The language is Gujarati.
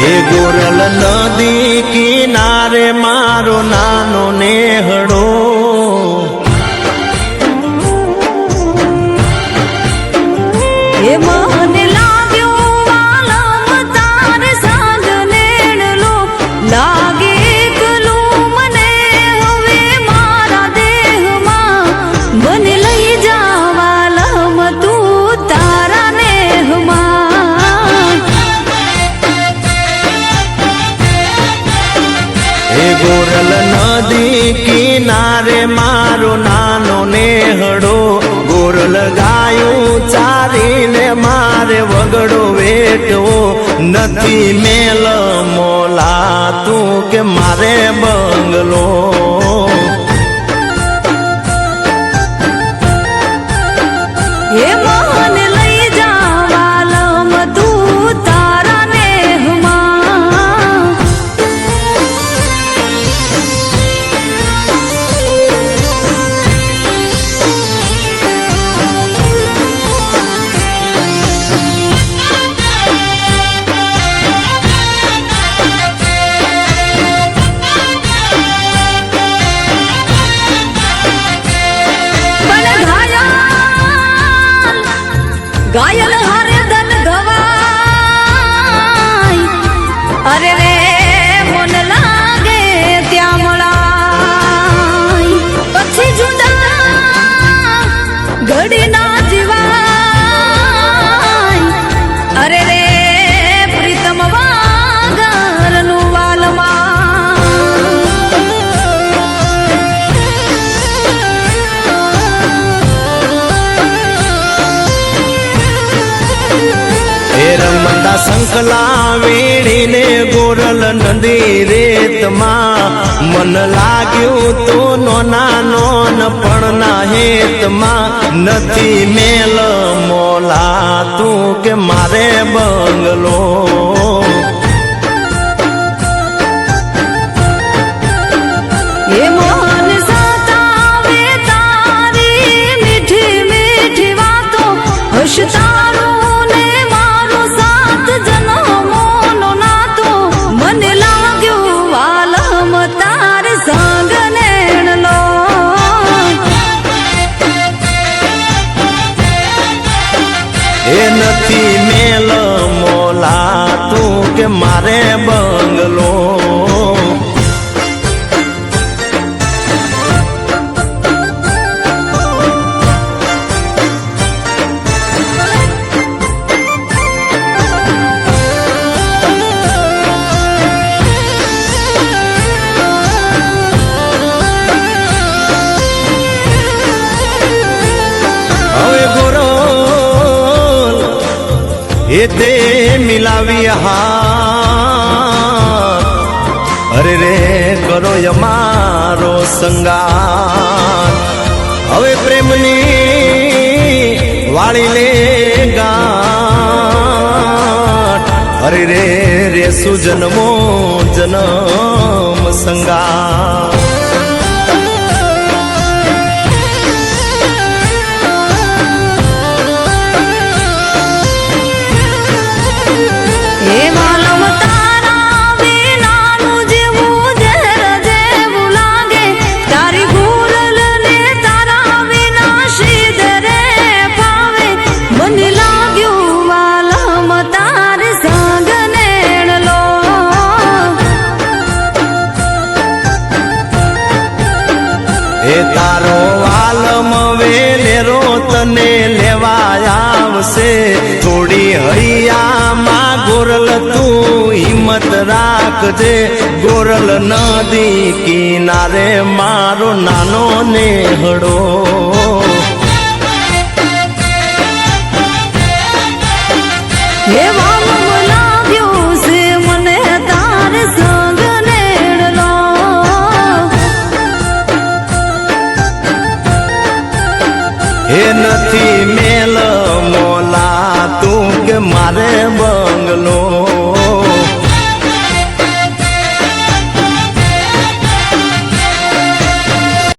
એ ગોરલ નદી કિનારે મારો નાનો નેહડો એ મને લાગ્યો વાલમ તાર સાંજ નેણલો લાગે એકલું મને હવે મારા દેહમાં મને લઈ જા વાલમ તું તારા નેહમાં એ ગોરલ નદી કિનારે મારો નાનો નેહડો ગોરલ ગાયું ચારીને મારે વગડો વેટવો નથી મેલ મોલા તું કે મારે બંગલો એ મને લઈ જા વાલમ તું તારા નેહમાં ઘાયલ હારે દલ ગવાય અરે રે મન લાગે ત્યાં મળાય પછી જુદા ઘડી ના જીવાય અરે રે પ્રીતમ વાગરનું વાલમાં રમતા સંકલા વેણીને ગોરલ નદી રેતમાં મન લાગ્યું તો નોના નોન પણ ના હેતમાં નથી મેલ મોલા તું કે મારે બંગલો એ મન સતાવે તારી મીઠી મીઠી વાતો હસતારો ને મારો સાત જન્મોનો નાતો મને લાગ્યું વાલમ તાર સંગ નેણલો એ નથી મેલ મોલા તું કે મારે બંગલો એ તે મિલાવી હાથ અરે રે કરો અમારો સંગાત હવે પ્રેમની વાળી લે ગાંઠ અરે રે રેસુ જન્મો જન્મ સંગાત એ વાલમ તારા વિનાનું જેવું ઝેર જેવું લાગે તારી ગોરલ ને તારા વિના શીદ રે પાવે મને લાગ્યું વાલમ તાર સંગ નેણલો એ તારો વાલમ વેલેરો તને લેવા આવશે થોડી હૈયામાં ગોરલ તું હિંમત રાખજે ગોરલ નદી કિનારે મારો નાનો નેહડો એ વાલમ લાગ્યું છે મને તાર સંગ નેણલો એ નથી મેલ